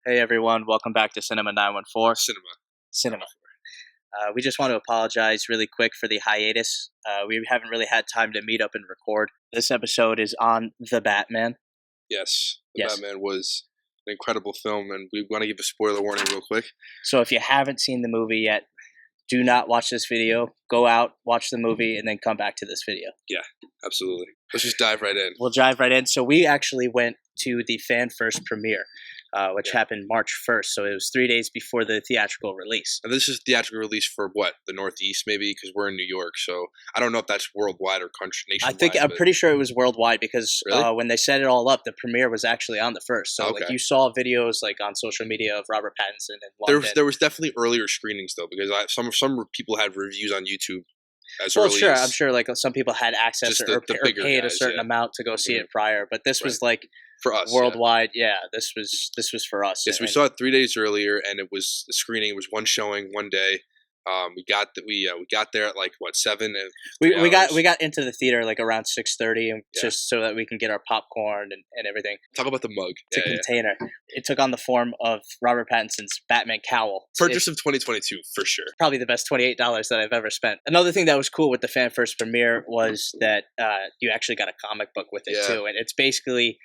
Hey everyone, welcome back to CINEMA914. Cinema. Cinema. We just want to apologize really quick for the hiatus. We haven't really had time to meet up and record. This episode is on The Batman. Yes, The Yes. Batman was an incredible film, and we want to give a spoiler warning real quick. So if you haven't seen the movie yet, do not watch this video. Go out, watch the movie, and then come back to this video. Yeah, absolutely. Let's just dive right in. We'll dive right in. So we actually went to the fan first premiere, which happened March 1st. So it was 3 days before the theatrical release. And this is theatrical release for what? The Northeast, maybe? Because we're in New York, so I don't know if that's worldwide or country nationwide. I'm pretty sure it was worldwide because Really? when they set it all up, the premiere was actually on the 1st. So Okay. like you saw videos like on social media of Robert Pattinson in London. There was definitely earlier screenings though, because some people had reviews on YouTube as Well, early sure, as I'm sure like some people had access just or the bigger paid a guys, certain yeah. amount to go see it prior, but this was like for us worldwide. Yeah, this was for us. Yes, we saw it 3 days earlier, and it was the screening. It was one showing, one day. We got there at like what 7. And we got into the theater like around 6:30, and just so that we can get our popcorn and everything. Talk about the mug. It's a container. It took on the form of Robert Pattinson's Batman cowl. Purchase of 2022 for sure. Probably the best $28 that I've ever spent. Another thing that was cool with the fan first premiere was that you actually got a comic book with it too, and it's basically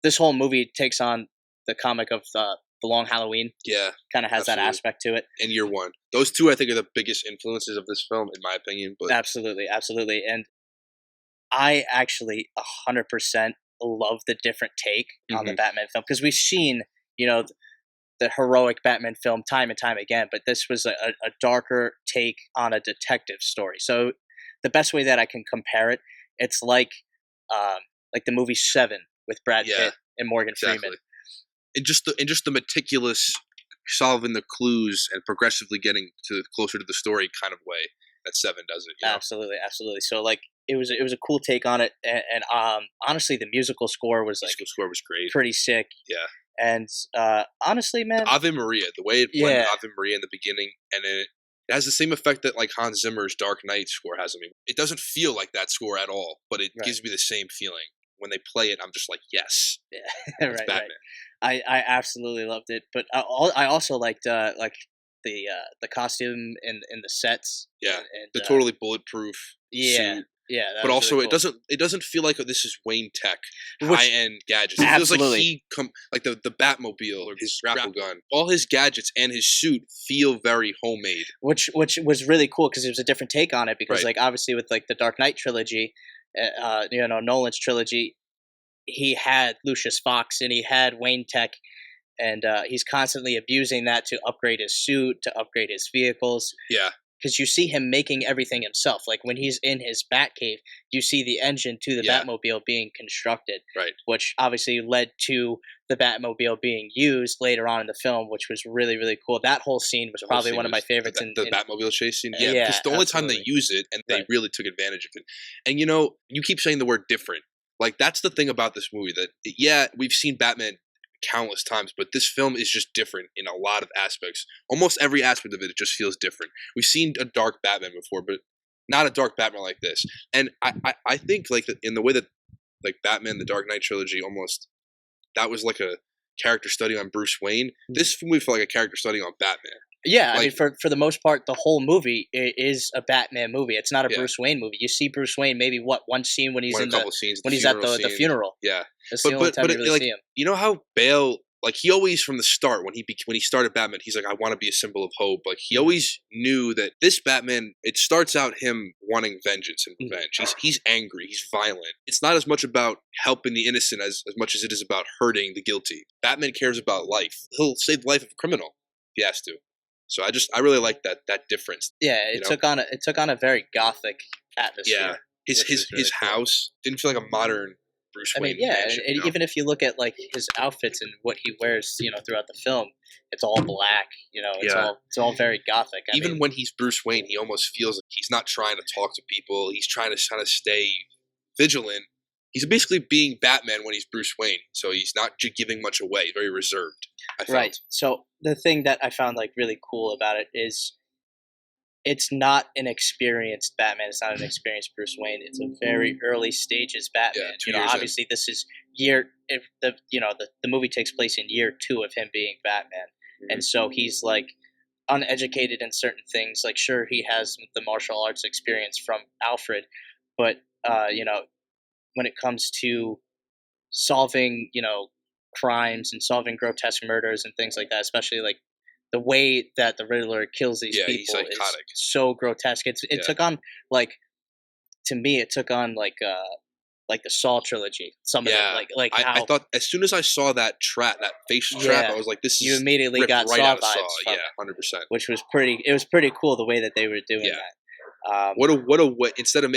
this whole movie takes on the comic of the Long Halloween. Yeah, kind of has that aspect to it. In year one, those two I think are the biggest influences of this film, in my opinion. But absolutely, and I actually 100% love the different take on the Batman film because we've seen the heroic Batman film time and time again, but this was a darker take on a detective story. So the best way that I can compare it, it's like the movie Seven with Brad Pitt and Morgan Freeman. In just the meticulous solving the clues and progressively getting closer to the story kind of way that Seven does it. Absolutely. So like it was a cool take on it, and honestly, the musical score was great, pretty sick. Yeah. And honestly, man, Ave Maria, the way it blended Ave Maria in the beginning, and then it has the same effect that like Hans Zimmer's Dark Knight score has on me. It doesn't feel like that score at all, but it gives me the same feeling. When they play it, I'm just like, yes, it's Batman. I absolutely loved it, but I also liked the costume and the sets. Yeah, and the totally bulletproof suit. Yeah, but also really cool. it doesn't feel like this is Wayne Tech high end gadgets. It feels like the Batmobile or his grapple gun. All his gadgets and his suit feel very homemade, which was really cool because it was a different take on it. Because like obviously with like the Dark Knight trilogy, Nolan's trilogy, he had Lucius Fox and he had Wayne Tech, and he's constantly abusing that to upgrade his suit, to upgrade his vehicles. Yeah. Because you see him making everything himself. Like when he's in his Batcave, you see the engine to the Batmobile being constructed. Right. Which obviously led to the Batmobile being used later on in the film, which was really, really cool. That whole scene was probably one of my favorites. The Batmobile chase scene? Yeah, because the only time they use it, and they really took advantage of it. And you keep saying the word different. Like, that's the thing about this movie, that, we've seen Batman countless times, but this film is just different in a lot of aspects. Almost every aspect of it just feels different. We've seen a dark Batman before, but not a dark Batman like this. And I think, like, in the way that, like, Batman, the Dark Knight trilogy, almost, that was like a character study on Bruce Wayne. This movie felt like a character study on Batman. Yeah, I mean, for the most part, the whole movie is a Batman movie. It's not a Bruce Wayne movie. You see Bruce Wayne maybe one scene when he's at the funeral. Yeah, that's the only time you really see him. You know how Bale, like, he always from the start when he started Batman, he's like, I want to be a symbol of hope. Like, he always knew that this Batman, it starts out him wanting vengeance and revenge. He's angry. He's violent. It's not as much about helping the innocent as much as it is about hurting the guilty. Batman cares about life. He'll save the life of a criminal if he has to. So I really like that difference. Yeah, it took on a very gothic atmosphere. Yeah, his house didn't feel like a modern Bruce Wayne. Mansion, and even if you look at like his outfits and what he wears, throughout the film, it's all black. It's all very gothic. Even when he's Bruce Wayne, he almost feels like he's not trying to talk to people. He's trying to kind of stay vigilant. He's basically being Batman when he's Bruce Wayne, so he's not giving much away. Very reserved. I felt. Right. So the thing that I found like really cool about it is it's not an experienced Batman. It's not an experienced Bruce Wayne. It's a very early stages Batman. Yeah, obviously this is if the movie takes place in year 2 of him being Batman, and so he's like uneducated in certain things. Like, sure, he has the martial arts experience from Alfred, but when it comes to solving crimes and solving grotesque murders and things like that, especially like the way that the Riddler kills these people is so grotesque. It took on like to me it took on like the Saw trilogy. Some of them, like how I thought as soon as I saw that face trap, I was like, "This is." You immediately got right Saw out of vibes Saw. from Yeah, it, 100%. which was pretty. It was pretty cool the way that they were doing that. What a way, instead of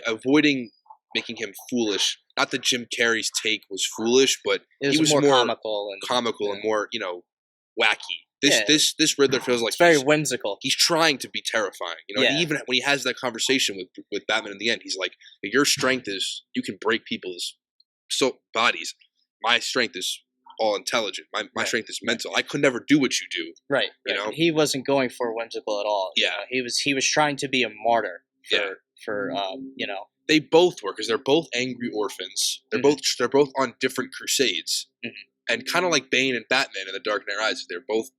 avoiding making him foolish. Not that Jim Carrey's take was foolish, but he was more comical and more wacky. This Riddler feels like it's very whimsical. He's trying to be terrifying, And even when he has that conversation with Batman in the end, he's like, "Your strength is you can break people's bodies. My strength is all intelligent. My strength is mental. I could never do what you do." Right. He wasn't going for whimsical at all. Yeah. He was trying to be a martyr for They both were, because they're both angry orphans. They're both on different crusades, and kind of like Bane and Batman in The Dark Knight Rises. They're both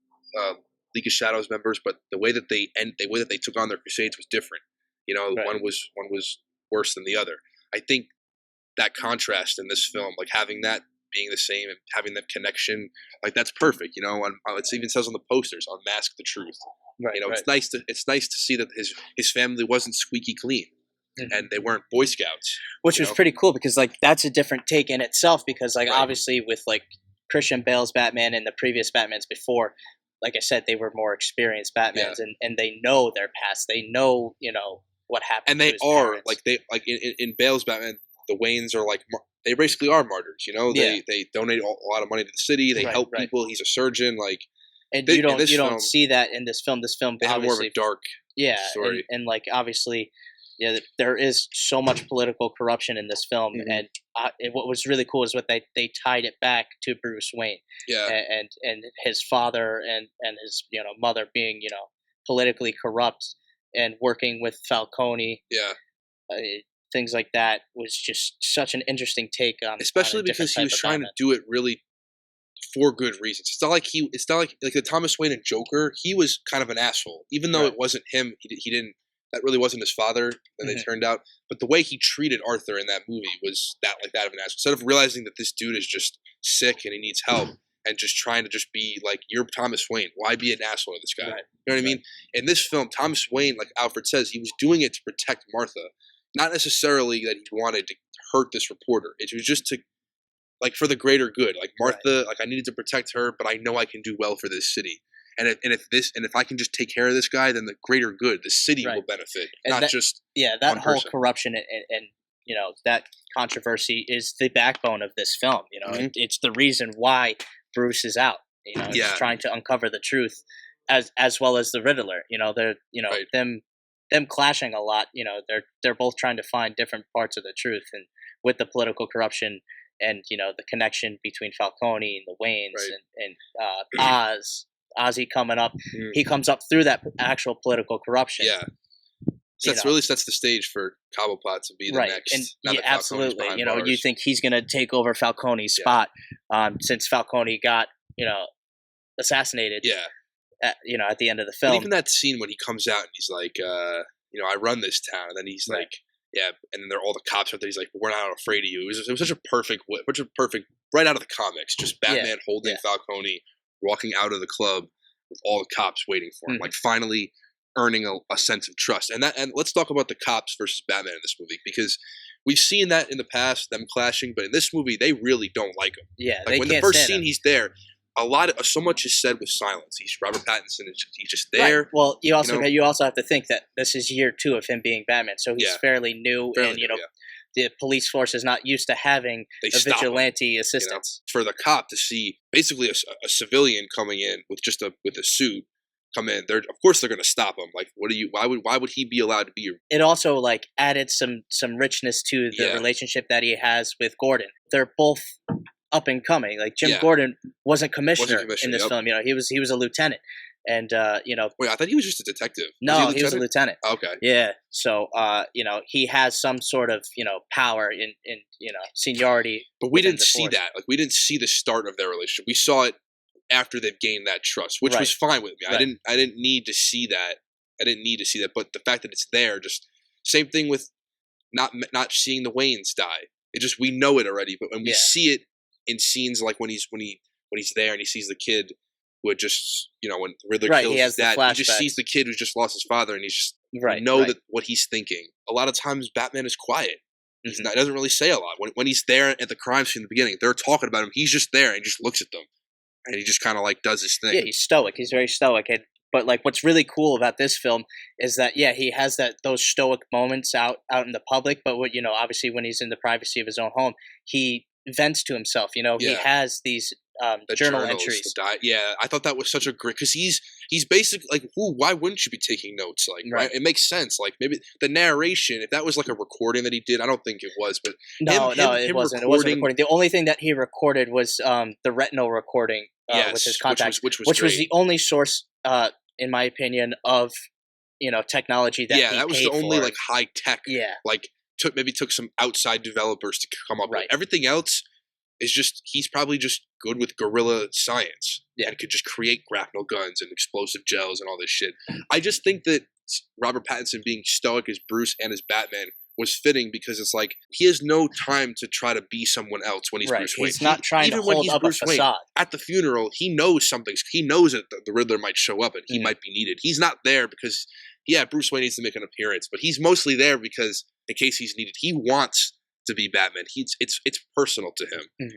League of Shadows members, but the way that they took on their crusades was different. One was worse than the other. I think that contrast in this film, like having that being the same and having that connection, like that's perfect. It even says on the posters, "Unmask the truth." Right. It's nice to see that his family wasn't squeaky clean. And they weren't Boy Scouts, which was pretty cool because like that's a different take in itself. Because like obviously with like Christian Bale's Batman and the previous Batmans before, like I said, they were more experienced Batmans and they know their past. They know what happened. And they are parents. In Bale's Batman, the Waynes are like they basically are martyrs. They donate a lot of money to the city. They help people. He's a surgeon. And you don't see that in this film. This film they have more of a dark story. And like obviously. Yeah, there is so much political corruption in this film, and what was really cool is what they tied it back to Bruce Wayne, and his father and his mother being politically corrupt and working with Falcone, things like that was just such an interesting take on, especially because he was trying to do it really for good reasons. It's not like the Thomas Wayne and Joker. He was kind of an asshole, even though it wasn't him. He didn't. That really wasn't his father, then they turned out. But the way he treated Arthur in that movie was that of an asshole. Instead of realizing that this dude is just sick and he needs help, and just trying to just be like, "You're Thomas Wayne. Why be an asshole to this guy?" Right. You know what I mean? In this film, Thomas Wayne, like Alfred says, he was doing it to protect Martha, not necessarily that he wanted to hurt this reporter. It was just to, like, for the greater good. Like Martha, like I needed to protect her, but I know I can do well for this city. And if I can just take care of this guy, then the greater good, the city will benefit, and that whole person. Corruption and that controversy is the backbone of this film. It's the reason why Bruce is out. He's trying to uncover the truth, as well as the Riddler. They're them clashing a lot. They're both trying to find different parts of the truth, and with the political corruption and the connection between Falcone and the Waynes and Ozzy coming up, he comes up through that actual political corruption. Yeah, so that really sets the stage for Cobblepot to be the next. And absolutely. You think he's going to take over Falcone's spot, since Falcone got assassinated. Yeah, at the end of the film. And even that scene when he comes out and he's like, I run this town, and then he's like, yeah, and then they're all the cops out there. He's like, "We're not afraid of you." It was such a perfect, right out of the comics. Just Batman holding Falcone, walking out of the club with all the cops waiting for him, like finally earning a sense of trust. And let's talk about the cops versus Batman in this movie, because we've seen that in the past, them clashing, but in this movie they really don't like him. Yeah, like when the first scene he's there, so much is said with silence. He's Robert Pattinson. He's just there. Right. Well, you also have to think that this is year 2 of him being Batman, so he's fairly new, the police force is not used to having a vigilante assistance. For the cop to see basically a civilian coming in with a suit come in, of course they're going to stop him. Like, why would he be allowed to be your? It also added some richness to the relationship that he has with Gordon. They're both up and coming. Like Jim Gordon wasn't commissioner in this film. He was a lieutenant, and Wait, I thought he was just a detective. No, he was a lieutenant. Okay. Yeah. So he has some sort of power in seniority. But we didn't see that. Like we didn't see the start of their relationship. We saw it after they've gained that trust, which was fine with me. Right. I didn't need to see that. But the fact that it's there, just same thing with not seeing the Waynes die. It just, we know it already, but when we see it in scenes like when he's there and he sees the kid who had just when Riddler kills his dad, he just sees the kid who's just lost his father, and he's just that what he's thinking. A lot of times Batman is quiet. He doesn't really say a lot. When he's there at the crime scene in the beginning, they're talking about him. He's just there and he just looks at them. And he just kind of like does his thing. Yeah, he's stoic. He's very stoic. But like, what's really cool about this film is that he has those stoic moments out in the public. But obviously, when he's in the privacy of his own home, he vents to himself. He has these journal entries. I thought that was such a great, because he's basically like, why wouldn't you be taking notes? Like, right? It makes sense. Like maybe the narration, if that was like a recording that he did, I don't think it was, but it wasn't. It wasn't recording. The only thing that he recorded was the retinal recording with his contacts, which was the only source, in my opinion, of technology that that was the only like high tech. Like took some outside developers to come up with. Everything else is just, he's probably just good with guerrilla science and could just create grapnel guns and explosive gels and all this shit. I just think that Robert Pattinson being stoic as Bruce and as Batman was fitting, because it's like he has no time to try to be someone else when he's Bruce Wayne. He's not trying to hold up a facade. At the funeral, he knows something. He knows that the Riddler might show up and he might be needed. He's not there because, Bruce Wayne needs to make an appearance, but he's mostly there because in case he's needed. He wants to be Batman. It's personal to him. And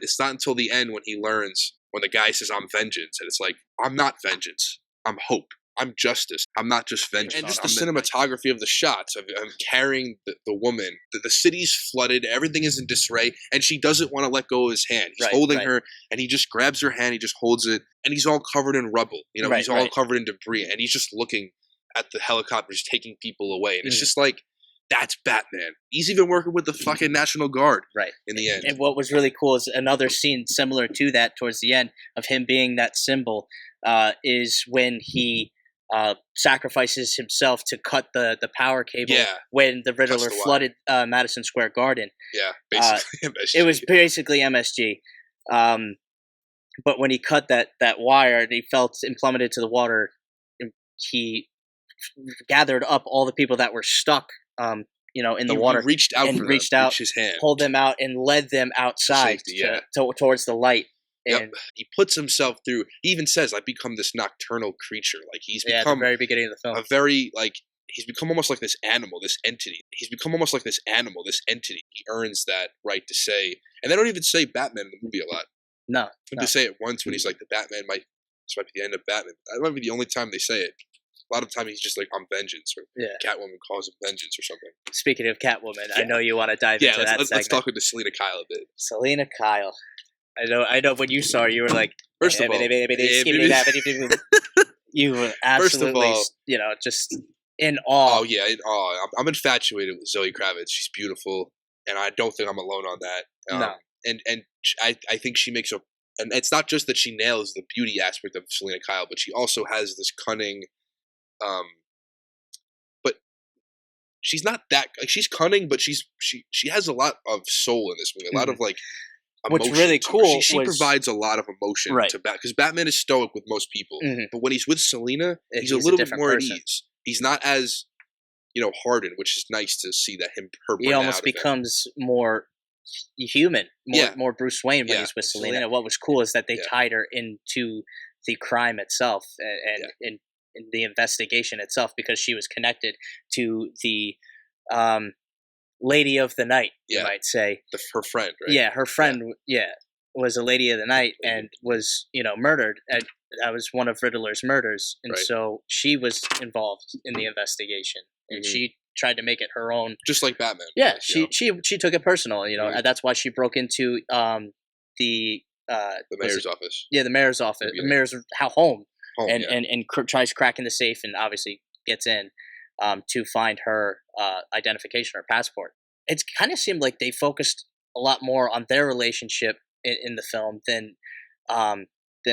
it's not until the end when he learns, when the guy says, "I'm vengeance," and it's like, I'm not vengeance. I'm hope. I'm justice. I'm not just vengeance. And just the cinematography of the shots of carrying the woman. The city's flooded. Everything is in disarray. And she doesn't want to let go of his hand. He's holding her, and he just grabs her hand. He just holds it. And he's all covered in rubble. He's all covered in debris. And he's just looking at the helicopters taking people away. And it's just like, that's Batman. He's even working with the fucking National Guard in the end. And what was really cool is another scene similar to that towards the end of him being that symbol is when he sacrifices himself to cut the power cable when the Riddler flooded Madison Square Garden. Yeah, basically MSG. It was basically MSG. But when he cut that wire and he fell and plummeted to the water, he gathered up all the people that were stuck in the water. He reached out, his hand, pulled them out, and led them outside towards the light. And he puts himself through. He even says, "I've become this nocturnal creature." Like he's become at the very beginning of the film. He's become almost like this animal, this entity. He earns that right to say, and they don't even say Batman in the movie a lot. No, they say it once when he's like, this might be the end of Batman. That might be the only time they say it. A lot of the time he's just like, "I'm vengeance," or Catwoman calls him vengeance or something. Speaking of Catwoman, I know you want to dive into that segment. Let's talk with Selina Kyle a bit. Selina Kyle. I know when you saw her, you were like, first of all, you were absolutely, just in awe. Oh yeah, in awe. I'm infatuated with Zoe Kravitz. She's beautiful, and I don't think I'm alone on that. No. And I think she makes and it's not just that she nails the beauty aspect of Selina Kyle, but she also has this cunning, but she's not that, like, she's cunning, but she has a lot of soul in this movie, a lot of like, what's really cool, she provides a lot of emotion to Batman, because Batman is stoic with most people, but when he's with Selina, he's a little bit more at ease. He's not as hardened, which is nice to see that her. He almost becomes more human, more Bruce Wayne when he's with Selina. What was cool is that they tied her into the crime itself and in the investigation itself, because she was connected to the Lady of the Night, you might say. Her friend, right? Yeah, her friend, was a Lady of the Night and was, murdered. And that was one of Riddler's murders. And so she was involved in the investigation. And she tried to make it her own. Just like Batman. Yeah, she took it personal, and that's why she broke into the mayor's office. Yeah, the mayor's office. The mayor's home. And tries cracking the safe and obviously gets in to find her identification, her passport. It kind of seemed like they focused a lot more on their relationship in the film than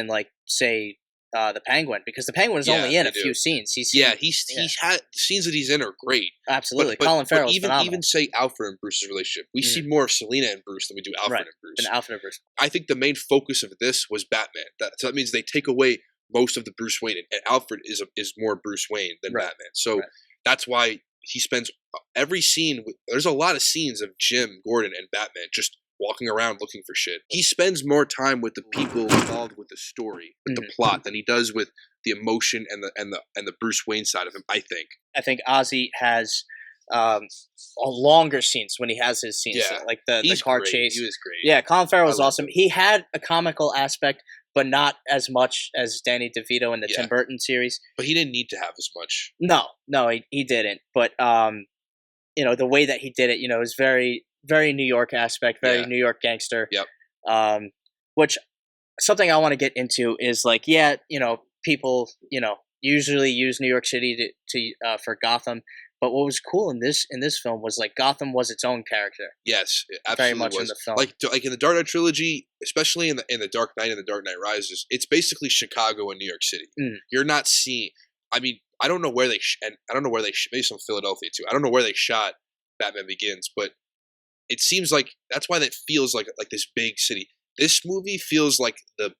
like, say, the Penguin, because the Penguin is only in a few scenes. He's had the scenes that he's in are great. Absolutely, Colin Farrell is phenomenal. Even say Alfred and Bruce's relationship, we see more of Selena and Bruce than we do Alfred and Bruce. Than Alfred and Bruce. I think the main focus of this was Batman. So that means they take away most of the Bruce Wayne, and Alfred is more Bruce Wayne than Batman. So that's why he spends every scene. There's a lot of scenes of Jim Gordon and Batman just walking around looking for shit. He spends more time with the people involved with the story, with the plot, than he does with the emotion and the Bruce Wayne side of him. I think Ozzy has longer scenes when he has his scenes, like the car chase. He was great. Yeah, Colin Farrell was awesome. He had a comical aspect, but not as much as Danny DeVito in the Tim Burton series. But he didn't need to have as much. No, he didn't. But the way that he did it, is very, very New York aspect, very New York gangster. Yep. Which something I want to get into is like, people, usually use New York City to for Gotham. But what was cool in this film was like Gotham was its own character. Yes, it absolutely very much was. In the film. Like in the Dark Knight trilogy, especially in the Dark Knight and the Dark Knight Rises, it's basically Chicago and New York City. You're not seeing. I mean, I don't know where they maybe some Philadelphia too. I don't know where they shot Batman Begins, but it seems like that's why that feels like this big city. This movie feels like the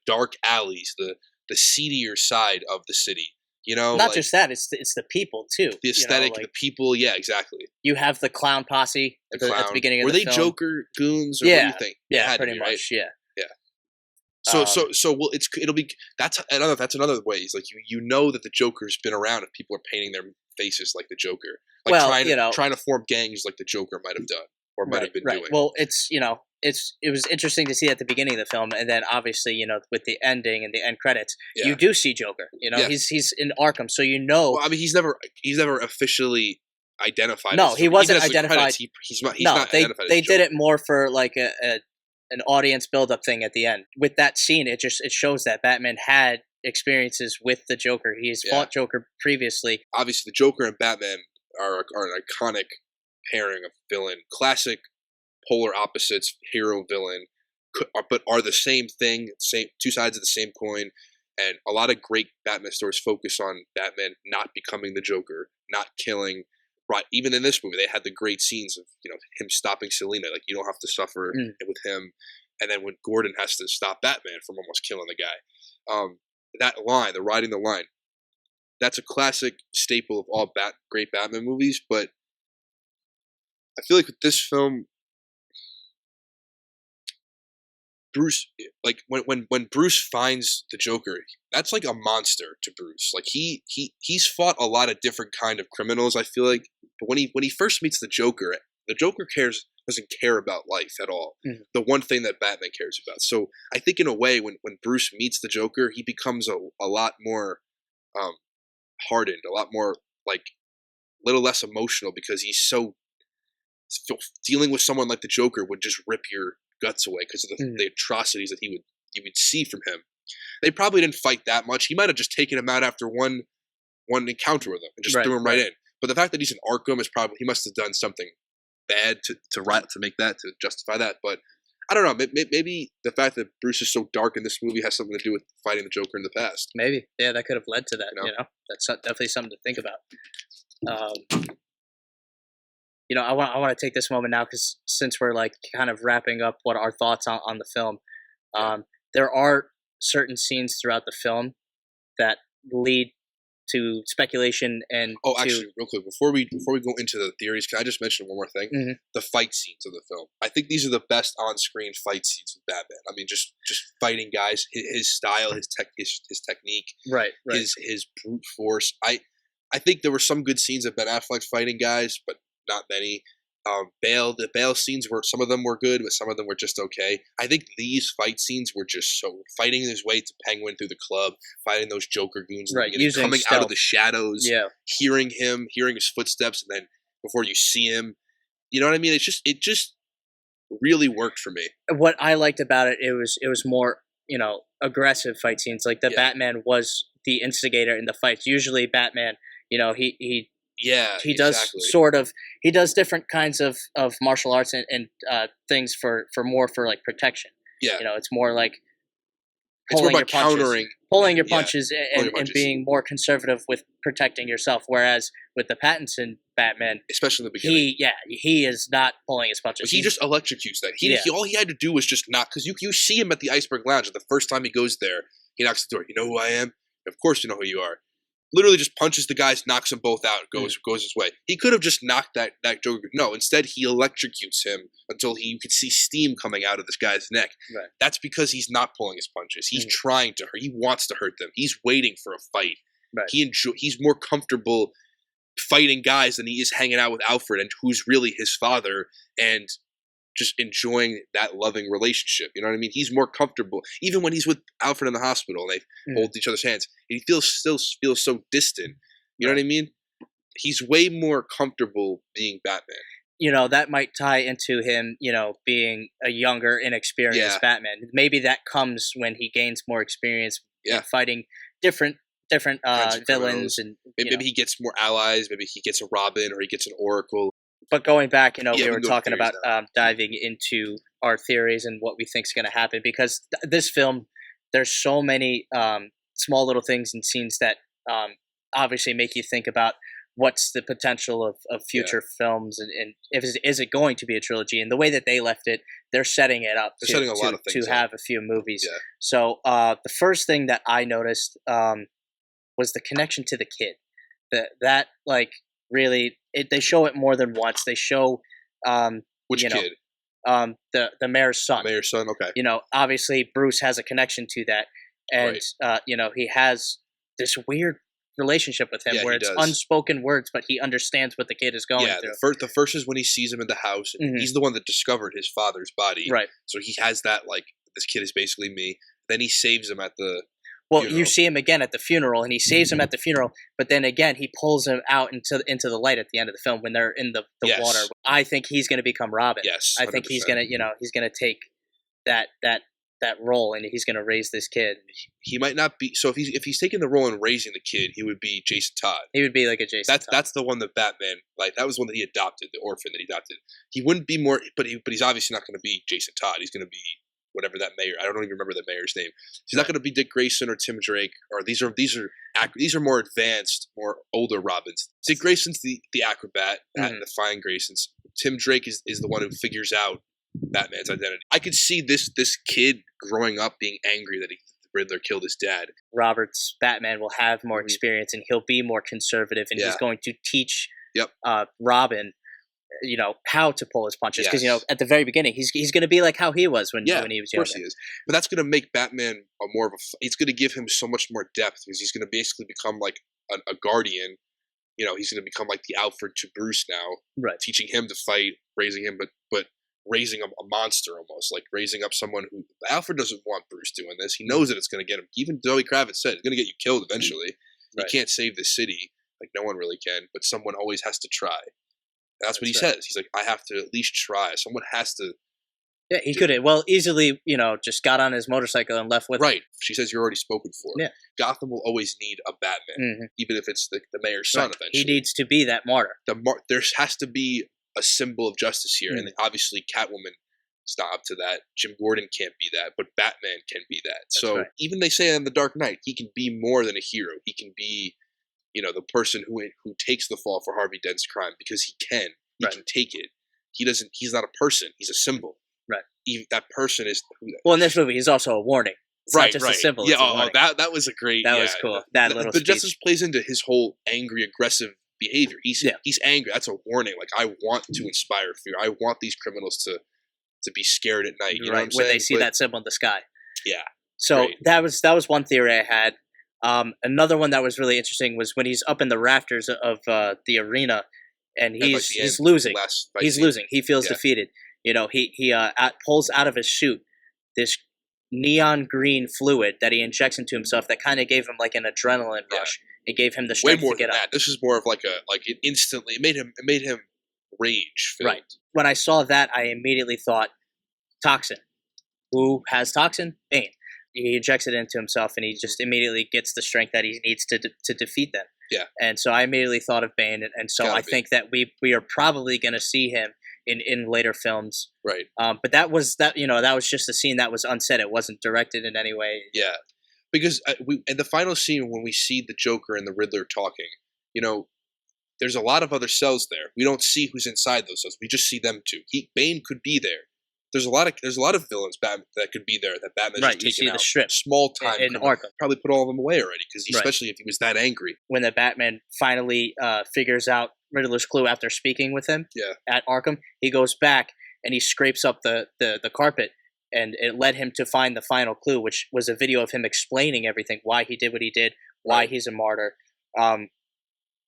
dark alleys, the seedier side of the city. Not just that, it's the people too. The aesthetic, the people, yeah, exactly. You have the clown posse at the beginning of the film. Were they Joker goons, or what do you think? Yeah, pretty much, right? Yeah. So it'll be that's another way. It's like you know that the Joker's been around if people are painting their faces like the Joker, like trying to form gangs like the Joker might have done or might have been doing. Well, it was interesting to see at the beginning of the film, and then obviously with the ending and the end credits, you do see Joker. He's in Arkham, so Well, I mean, he's never officially identified. No, he wasn't identified. He's not identified. They did it more for like an audience build-up thing at the end. With that scene, it shows that Batman had experiences with the Joker. He's fought Joker previously. Obviously, the Joker and Batman are an iconic pairing of villain, classic polar opposites, hero villain, but are the same thing, same two sides of the same coin. And a lot of great Batman stories focus on Batman not becoming the Joker, not killing. Right, even in this movie, they had the great scenes of him stopping Selena, like you don't have to suffer with him, and then when Gordon has to stop Batman from almost killing the guy, that line, the riding the line, that's a classic staple of all great Batman movies. But I feel like with this film, Bruce, like when Bruce finds the Joker, that's like a monster to Bruce. Like he's fought a lot of different kind of criminals, I feel like, but when he first meets the Joker doesn't care about life at all. The one thing that Batman cares about. So I think in a way, when Bruce meets the Joker, he becomes a lot more hardened, a lot more like a little less emotional, because he's so dealing with someone like the Joker would just rip your guts away because of the atrocities that you would see from him. They probably didn't fight that much. He might have just taken him out after one encounter with him and just threw him right in. But the fact that he's in Arkham is probably, he must have done something bad to justify that. But I don't know. Maybe the fact that Bruce is so dark in this movie has something to do with fighting the Joker in the past. Maybe, yeah, that could have led to that. That's definitely something to think about. I want to take this moment now, because since we're like kind of wrapping up what our thoughts on the film, there are certain scenes throughout the film that lead to speculation and actually, real quick, before we go into the theories, can I just mention one more thing? The fight scenes of the film. I think these are the best on-screen fight scenes with Batman. I mean, just fighting guys, his style, his technique, his brute force. I think there were some good scenes of Ben Affleck fighting guys, but not many. The Bale scenes some of them were good, but some of them were just okay. I think these fight scenes were just so fighting his way to Penguin through the club, fighting those Joker goons, coming out of the shadows, hearing his footsteps, and then before you see him, you know what I mean? It just really worked for me. What I liked about it was more aggressive fight scenes. Like the Batman was the instigator in the fights. Usually Batman, he does he does different kinds of martial arts and things for like protection. Yeah. It's more like it's more about countering pulling your punches and being more conservative with protecting yourself. Whereas with the Pattinson Batman, especially in the beginning, he is not pulling his punches. He just electrocutes that. He all he had to do was just knock, because you see him at the Iceberg Lounge. The first time he goes there, he knocks the door. You know who I am? Of course you know who you are. Literally just punches the guys, knocks them both out, goes his way. He could have just knocked that Joker. No, instead he electrocutes him until you could see steam coming out of this guy's neck. Right. That's because he's not pulling his punches. He's trying to hurt. He wants to hurt them. He's waiting for a fight. Right. He's more comfortable fighting guys than he is hanging out with Alfred, and who's really his father, and just enjoying that loving relationship. You know what I mean? He's more comfortable. Even when he's with Alfred in the hospital and they hold each other's hands, he still feels so distant. You know what I mean? He's way more comfortable being Batman. You know, that might tie into him, being a younger, inexperienced Batman. Maybe that comes when he gains more experience fighting different villains. And maybe he gets more allies. Maybe he gets a Robin, or he gets an Oracle. But going back, we were talking about diving into our theories and what we think is going to happen, because this film, there's so many small little things and scenes that obviously make you think about what's the potential of future films, and is it going to be a trilogy? And the way that they left it, they're setting it up to have a few movies. Yeah. So the first thing that I noticed was the connection to the kid. That really, they show it more than once. They show which kid? The mayor's son. Mayor's son, okay. Obviously Bruce has a connection to that, and he has this weird relationship with him where it's unspoken words, but he understands what the kid is going through. The first is when he sees him in the house, and he's the one that discovered his father's body. Right. So he has that, this kid is basically me. Then he saves him at the funeral. You see him again at the funeral, and he saves him at the funeral, but then again he pulls him out into the light at the end of the film when they're in the water. I think he's going to become Robin. Yes, 100%. I think he's going to take that role, and he's going to raise this kid. He might not be. So if he's taking the role in raising the kid, he would be Jason Todd. He would be like a Jason. That's the one that Batman, that was one that he adopted, the orphan that he adopted. He wouldn't be more, but he's obviously not going to be Jason Todd. He's going to be whatever that mayor. I don't even remember the mayor's name. He's not going to be Dick Grayson or Tim Drake, or these are more advanced, more older Robins. Dick Grayson's the acrobat, and the fine Graysons. Tim Drake is the one who figures out Batman's identity. I could see this kid growing up being angry that the Riddler killed his dad. Robert's Batman will have more experience, and he'll be more conservative, and he's going to teach Robin, how to pull his punches. Because at the very beginning, he's going to be like how he was when he was younger. Of course he is. But that's going to make Batman it's going to give him so much more depth, because he's going to basically become like a guardian. He's going to become like the Alfred to Bruce now, right? Teaching him to fight, raising him, but raising a monster almost, like raising up someone who Alfred doesn't want Bruce doing this. He knows that it's going to get him. Even Zoe Kravitz said it's going to get you killed eventually. Right. You can't save the city, no one really can, but someone always has to try. That's what he says. He's like, I have to at least try. Someone has to. Yeah, he could have easily, just got on his motorcycle and left with him. She says you're already spoken for. Yeah. Gotham will always need a Batman, even if it's the mayor's son eventually. He needs to be that martyr. There has to be a symbol of justice here, and obviously Catwoman is not up to that. Jim Gordon can't be that, but Batman can be that. So even they say in The Dark Knight, he can be more than a hero. He can be, the person who takes the fall for Harvey Dent's crime, because he can. He can take it. He's not a person. He's a symbol. Right. That person is. In this movie, he's also a warning. It's not just a symbol. Yeah. That was a great. That was cool. That little. The justice plays into his whole angry, aggressive behavior. He's angry. That's a warning. Like, I want to inspire fear. I want these criminals to be scared at night. You know what I'm saying? When they see that symbol in the sky. Yeah. So that was one theory I had. Another one that was really interesting was when he's up in the rafters of the arena, and he's losing. He's losing. He feels defeated. He pulls out of his chute this neon green fluid that he injects into himself that kind of gave him like an adrenaline rush. It gave him the strength to get up. This is more of it instantly. It made him rage filled. Right. When I saw that, I immediately thought Toxin. Who has Toxin? Bane. He injects it into himself, and he just immediately gets the strength that he needs to defeat them. Yeah. And so I immediately thought of Bane, and so I think that we are probably going to see him in later films. Right. But that was just a scene that was unsaid. It wasn't directed in any way. Yeah. because we in the final scene when we see the Joker and the Riddler talking, you know, there's a lot of other cells there. We don't see who's inside those cells. We just see them two. Bane could be there. There's a lot of villains Batman that could be there that Batman's just taken out. The strip small time in Arkham. Probably put all of them away already because especially if he was that angry. When the Batman finally figures out Riddler's clue after speaking with him at Arkham, he goes back and he scrapes up the carpet, and it led him to find the final clue, which was a video of him explaining everything, why he did what he did, why he's a martyr.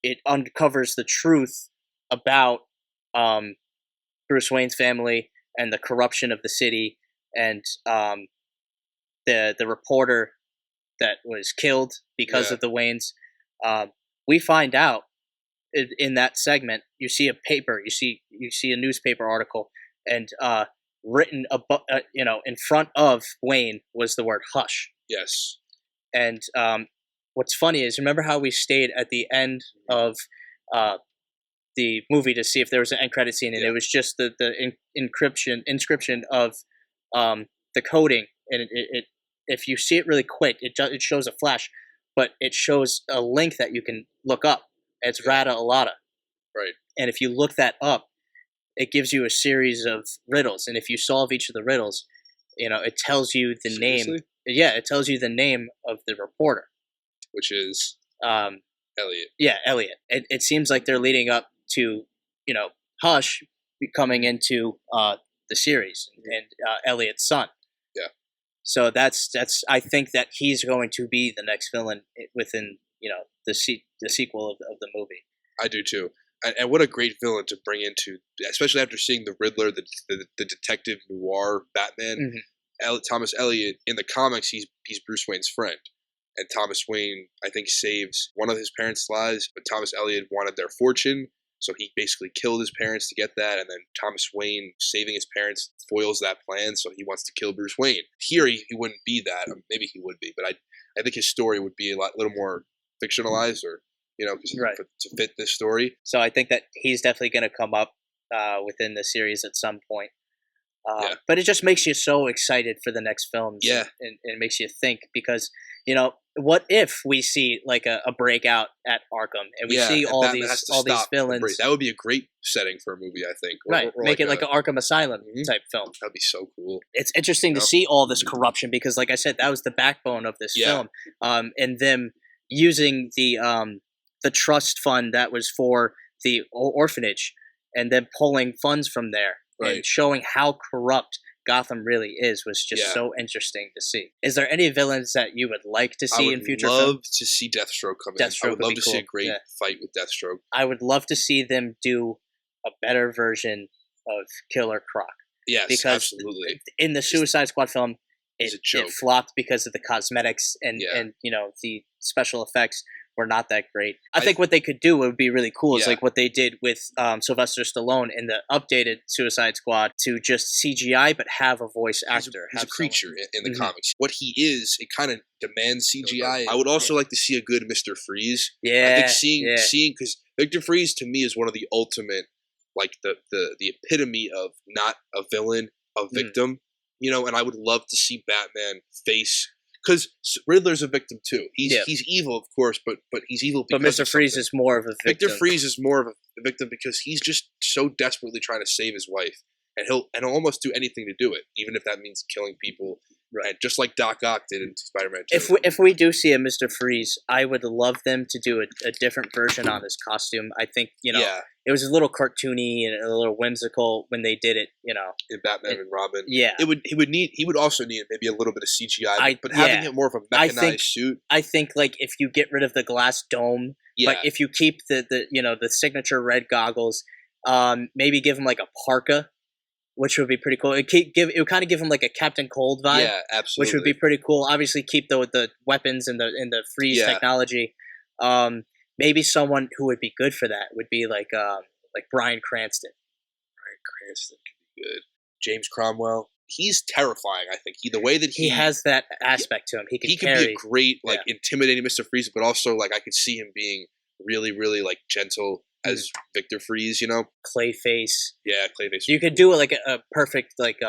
It uncovers the truth about Bruce Wayne's family and the corruption of the city, and the reporter that was killed because of the Waynes. We find out in that segment. You see a paper. You see a newspaper article, and written above, in front of Wayne was the word "hush." Yes. And what's funny is, remember how we stayed at the end of the movie to see if there was an end credit scene, and it was just the inscription of the coding, and it if you see it really quick, it shows a flash, but it shows a link that you can look up. It's Rada Alada. Right. And if you look that up, it gives you a series of riddles, and if you solve each of the riddles, it tells you the name. Yeah, it tells you the name of the reporter, which is Elliot. Yeah, Elliot. It seems like they're leading up to Hush coming into the series and Elliot's son. Yeah. So that's I think that he's going to be the next villain within the sequel of the movie. I do too. And what a great villain to bring into, especially after seeing the Riddler, the detective noir Batman. Mm-hmm. Thomas Elliot, in the comics, he's Bruce Wayne's friend. And Thomas Wayne, I think, saves one of his parents' lives, but Thomas Elliot wanted their fortune, so he basically killed his parents to get that, and then Thomas Wayne, saving his parents, foils that plan, so he wants to kill Bruce Wayne. Here, he wouldn't be that. Maybe he would be, but I think his story would be a little more fictionalized, or to fit this story. So I think that he's definitely going to come up within the series at some point. But it just makes you so excited for the next films. Yeah. And it makes you think, because, what if we see like a breakout at Arkham and we see all these villains? That would be a great setting for a movie, I think. Or make it like an Arkham Asylum type film. That'd be so cool. It's interesting to see all this corruption, because, like I said, that was the backbone of this film. And them using the trust fund that was for the orphanage, and then pulling funds from there. And showing how corrupt Gotham really is was just so interesting to see. Is there any villains that you would like to see in future films? I would love to see Deathstroke come in. I would love to see a great fight with Deathstroke. I would love to see them do a better version of Killer Croc. Yes, because absolutely. In the Suicide Squad film, it flopped because of the cosmetics and the special effects were not that great. I think what they could do would be really cool is like what they did with Sylvester Stallone in the updated Suicide Squad, to just CGI but have a voice actor. He's a creature in the comics. What he is, it kind of demands CGI. I would also like to see a good Mr. Freeze. Yeah. I think seeing because Victor Freeze to me is one of the ultimate, like the epitome of not a villain, a victim. And I would love to see Batman face. Because Riddler's a victim too. He's evil, of course, but he's evil because. But Mr. Freeze is more of a victim. Victor Freeze is more of a victim because he's just so desperately trying to save his wife, and he'll almost do anything to do it, even if that means killing people. Right, just like Doc Ock did in Spider-Man 2. If we do see a Mr. Freeze, I would love them to do a different version on his costume. I think it was a little cartoony and a little whimsical when they did it. In Batman and Robin. Yeah, he would also need maybe a little bit of CGI, but having it more of a mechanized suit. I think like if you get rid of the glass dome, but if you keep the signature red goggles, maybe give him like a parka, which would be pretty cool. It would kind of give him like a Captain Cold vibe. Yeah, absolutely. Which would be pretty cool. Obviously, keep the weapons and the freeze technology. Maybe someone who would be good for that would be like Bryan Cranston. Bryan Cranston could be good. James Cromwell. He's terrifying. I think the way that he has that aspect to him. He could be a great intimidating Mr. Freeze, but also like I could see him being really, really like gentle as Victor Freeze, Clayface. Yeah, Clayface. You could do like a perfect like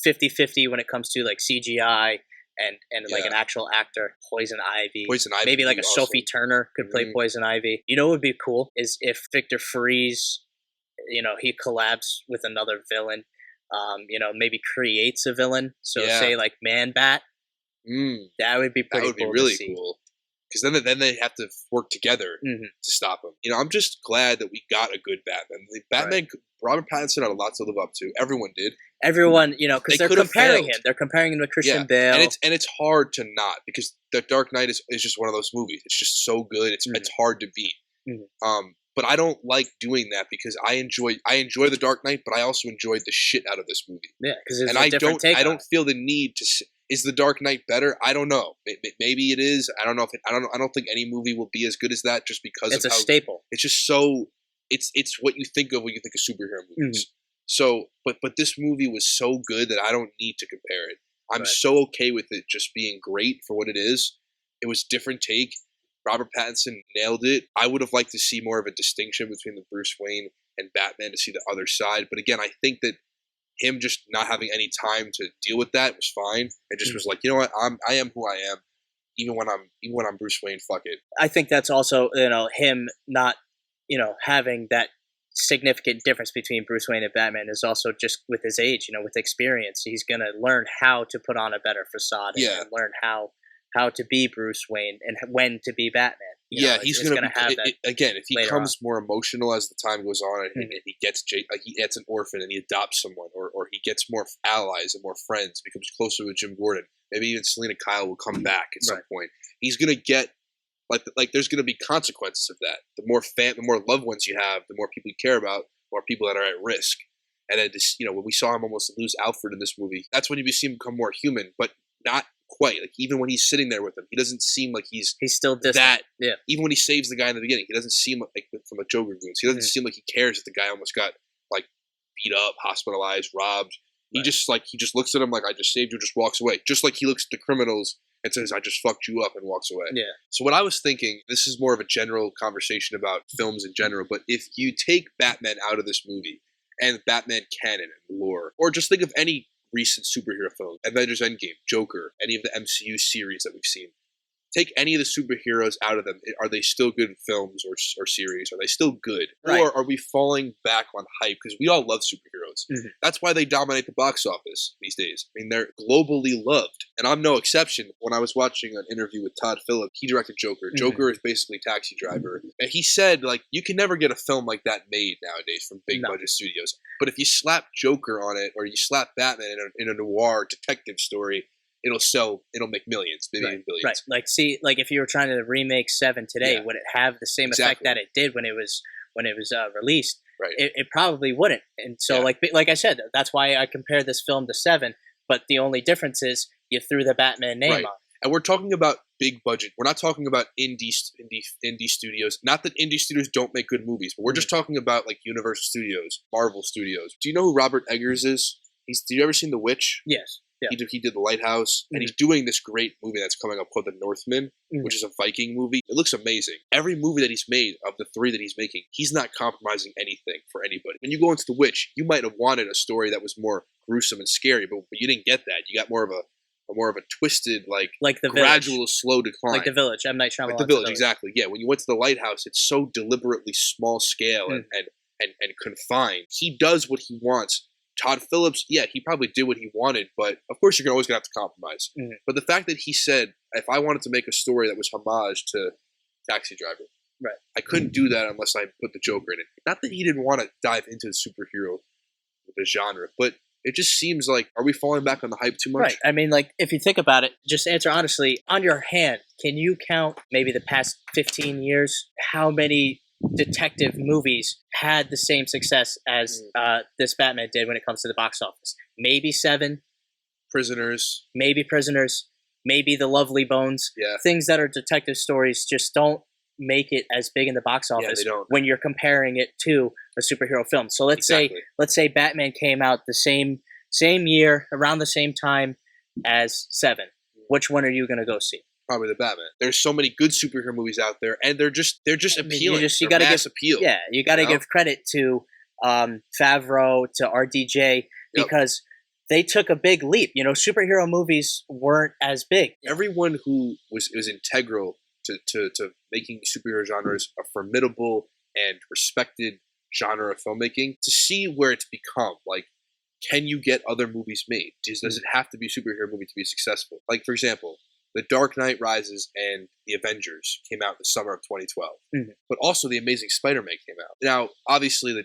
50-50 when it comes to like CGI and like an actual actor, Poison Ivy. Poison Ivy. Maybe like a Sophie Turner could play Poison Ivy. You know what would be cool is if Victor Freeze, he collabs with another villain. Maybe creates a villain. So say like Man Bat. That would be pretty cool. That would be really cool. Because then they have to work together to stop him. I'm just glad that we got a good Batman. The Batman, Robert Pattinson had a lot to live up to. Everyone did. Everyone, because they're comparing him. They're comparing him to Christian Bale. And it's hard to not, because The Dark Knight is just one of those movies. It's just so good. It's hard to beat. But I don't like doing that because I enjoy The Dark Knight, but I also enjoyed the shit out of this movie. Yeah, because I don't feel the need to. Is The Dark Knight better? I don't know. Maybe it is. I don't know if I don't think any movie will be as good as that just because it's a staple. It's just so. It's what you think of when you think of superhero movies. So, but this movie was so good that I don't need to compare it. I'm so okay with it just being great for what it is. It was a different take. Robert Pattinson nailed it. I would have liked to see more of a distinction between the Bruce Wayne and Batman, to see the other side. But again, I think that him just not having any time to deal with that was fine. It just was like, you know what, I am who I am. Even when I'm Bruce Wayne, fuck it. I think that's also him not having that significant difference between Bruce Wayne and Batman is also just with his age. With experience, he's gonna learn how to put on a better facade and learn how to be Bruce Wayne and when to be Batman. He's gonna have that. Again, if he becomes more emotional as the time goes on, and he gets he gets an orphan and he adopts someone, or he gets more allies and more friends, becomes closer with Jim Gordon. Maybe even Selena Kyle will come back at some point. He's gonna get like there's gonna be consequences of that. The more loved ones you have, the more people you care about, the more people that are at risk. And then when we saw him almost lose Alfred in this movie, that's when you see him become more human, but not quite. Like, even when he's sitting there with him, he doesn't seem like he's still distant. That. Yeah. Even when he saves the guy in the beginning, he doesn't seem like from the Joker goons. He doesn't seem like he cares that the guy almost got like beat up, hospitalized, robbed. He just looks at him like, I just saved you, just walks away. Just like he looks at the criminals and says, I just fucked you up, and walks away. Yeah. So what I was thinking, this is more of a general conversation about films in general, but if you take Batman out of this movie and Batman canon and lore, or just think of any recent superhero film, Avengers Endgame, Joker, any of the MCU series that we've seen. Take any of the superheroes out of them. Are they still good films or series? Are they still good? Right. Or are we falling back on hype? Because we all love superheroes. That's why they dominate the box office these days. I mean, they're globally loved. And I'm no exception. When I was watching an interview with Todd Phillips, he directed Joker. Joker is basically Taxi Driver. And he said, like, you can never get a film like that made nowadays from big budget studios. But if you slap Joker on it, or you slap Batman in a noir detective story, it'll sell. It'll make millions, maybe even billions. Right. Like if you were trying to remake Seven today, would it have the same effect that it did when it was released? Right. It probably wouldn't. And so, like I said, that's why I compared this film to Seven. But the only difference is you threw the Batman name on. And we're talking about big budget. We're not talking about indie studios. Not that indie studios don't make good movies, but we're just talking about like Universal Studios, Marvel Studios. Do you know who Robert Eggers is? Did you ever seen The Witch? Yes. Yeah. He did The Lighthouse, and he's doing this great movie that's coming up called The Northman, which is a Viking movie. It looks amazing. Every movie that he's made, of the three that he's making, he's not compromising anything for anybody. When you go into The Witch, you might have wanted a story that was more gruesome and scary, but you didn't get that. You got more of a twisted, like the gradual, Village. Slow decline. Like The Village. M. Night Shyamalan. Like The Village, exactly. Yeah, when you went to The Lighthouse, it's so deliberately small scale and confined. He does what he wants. Todd Phillips, he probably did what he wanted, but of course you're always going to have to compromise. But the fact that he said, if I wanted to make a story that was homage to Taxi Driver, I couldn't do that unless I put the Joker in it. Not that he didn't want to dive into the superhero, the genre, but it just seems like, are we falling back on the hype too much? Right. I mean, like, if you think about it, just answer honestly, on your hand, can you count maybe the past 15 years, how many detective movies had the same success as this Batman did when it comes to the box office? Maybe Seven. Prisoners. Maybe The Lovely Bones. Yeah. Things that are detective stories just don't make it as big in the box office when you're comparing it to a superhero film. So let's say Batman came out the same year, around the same time as Seven. Which one are you going to go see? Probably the Batman. There's so many good superhero movies out there, and they're just appealing. You got to give appeal. Yeah, you got to give credit to Favreau, to RDJ, because they took a big leap. You know, superhero movies weren't as big. Everyone who was integral to making superhero genres a formidable and respected genre of filmmaking, to see where it's become. Like, can you get other movies made? Does it have to be a superhero movie to be successful? Like, for example, The Dark Knight Rises and The Avengers came out in the summer of 2012. But also The Amazing Spider-Man came out. Now, obviously,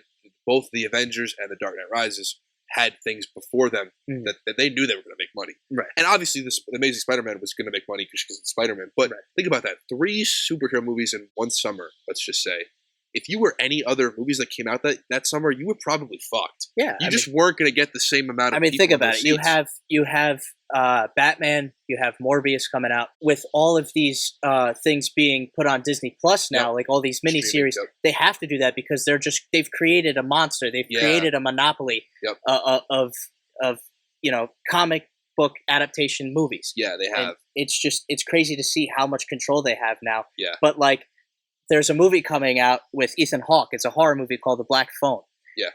both The Avengers and The Dark Knight Rises had things before them that they knew they were going to make money. Right. And obviously, The Amazing Spider-Man was going to make money because it's Spider-Man. But think about that. 3 superhero movies in one summer, let's just say. If you were any other movies that came out that summer, you were probably fucked. Yeah. You just weren't going to get the same amount of people. Think about it. You have Batman, you have Morbius coming out. With all of these things being put on Disney Plus now, like all these miniseries, they have to do that because they've created a monster. They've created a monopoly of comic book adaptation movies. Yeah, they have. And it's crazy to see how much control they have now. Yeah. But like, there's a movie coming out with Ethan Hawke. It's a horror movie called The Black Phone. Yeah.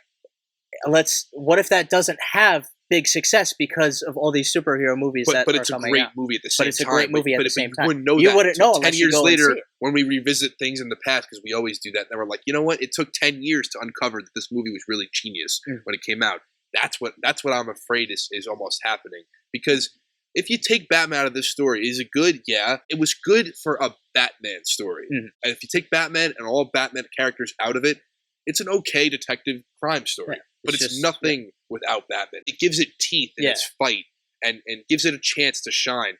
What if that doesn't have big success because of all these superhero movies that are coming out? But it's a great movie at the same time. But it's a great movie at the same time. You wouldn't know that 10 years later when we revisit things in the past, because we always do that. And we're like, you know what? It took 10 years to uncover that this movie was really genius when it came out. That's what I'm afraid is almost happening. Because if you take Batman out of this story, is it good? Yeah. It was good for a Batman story. And if you take Batman and all Batman characters out of it, it's an okay detective crime story. Yeah, but it's nothing without Batman. It gives it teeth in its fight and gives it a chance to shine.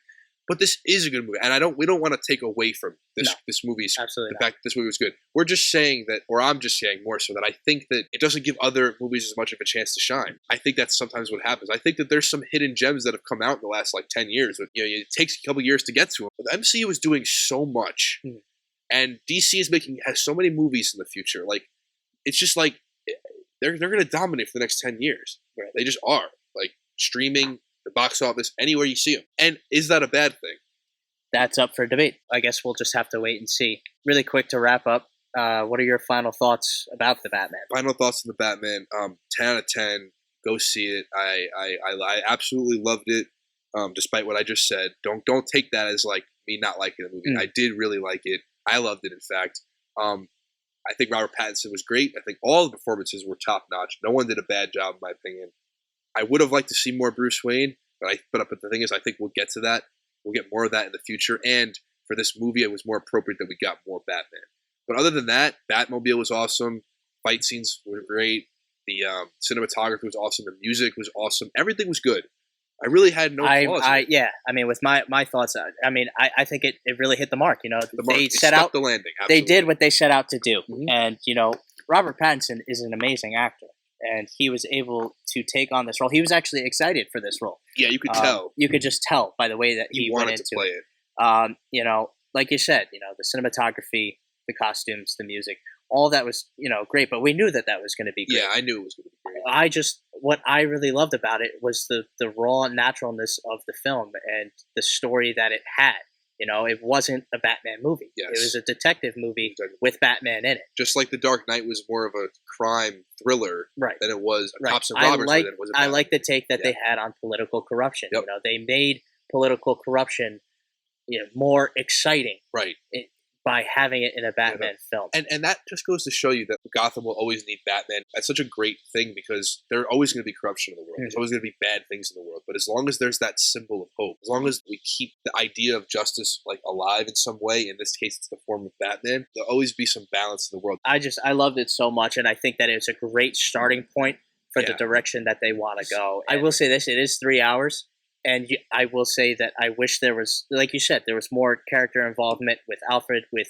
But this is a good movie, and we don't want to take away from this movie's the fact that this movie was good. We're just saying that, or I'm just saying more so that I think that it doesn't give other movies as much of a chance to shine. I think that's sometimes what happens. I think that there's some hidden gems that have come out in the last 10 years. But it takes a couple years to get to them. But the MCU is doing so much, and DC has so many movies in the future. Like, it's just like they're going to dominate for the next 10 years. Right? They just are. Like, streaming, the box office, anywhere you see them. And is that a bad thing? That's up for debate. I guess we'll just have to wait and see. Really quick to wrap up, what are your final thoughts about the Batman? Final thoughts on the Batman. 10 out of 10. Go see it. I absolutely loved it. Despite what I just said, don't take that as like me not liking the movie. I did really like it. I loved it. In fact, I think Robert Pattinson was great. I think all the performances were top notch. No one did a bad job, in my opinion. I would have liked to see more Bruce Wayne, but the thing is, I think we'll get to that. We'll get more of that in the future. And for this movie, it was more appropriate that we got more Batman. But other than that, Batmobile was awesome. Fight scenes were great. The cinematography was awesome. The music was awesome. Everything was good. I really had no flaws. With my thoughts, I think it really hit the mark. They set out the landing. Absolutely. They did what they set out to do. And, Robert Pattinson is an amazing actor. And he was able to take on this role. He was actually excited for this role. Yeah, you could tell. You could just tell by the way that he wanted went into to play it. Like you said, the cinematography, the costumes, the music, all that was, great. But we knew that was going to be great. Yeah, I knew it was going to be great. What I really loved about it was the raw naturalness of the film and the story that it had. It wasn't a Batman movie. Yes. It was a detective movie with Batman in it. Just like The Dark Knight was more of a crime thriller than it was a cops and robbers. I like the take that they had on political corruption. Yep. They made political corruption more exciting by having it in a Batman film. And that just goes to show you that Gotham will always need Batman. That's such a great thing because there's always going to be corruption in the world. There's always going to be bad things in the world. But as long as there's that symbol of hope, as long as we keep the idea of justice alive in some way, in this case it's the form of Batman, there'll always be some balance in the world. I loved it so much, and I think that it's a great starting point for the direction that they want to go. I will say this, it is 3 hours. And I will say that I wish there was, like you said, there was more character involvement with Alfred, with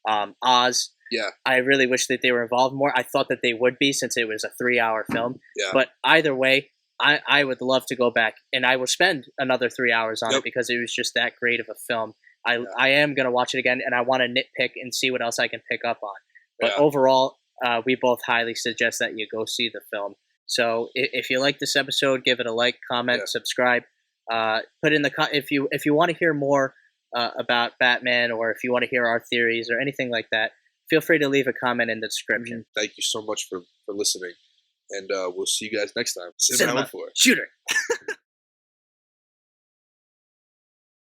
Oz. Yeah. I really wish that they were involved more. I thought that they would be since it was a 3-hour film. Yeah. But either way, I would love to go back, and I will spend another 3 hours on it because it was just that great of a film. I am going to watch it again, and I want to nitpick and see what else I can pick up on. But overall, we both highly suggest that you go see the film. So if you like this episode, give it a like, comment, subscribe. Put in the if you want to hear more about Batman, or if you want to hear our theories or anything like that, feel free to leave a comment in the description. Thank you so much for listening. And we'll see you guys next time. Cinema. Shooter.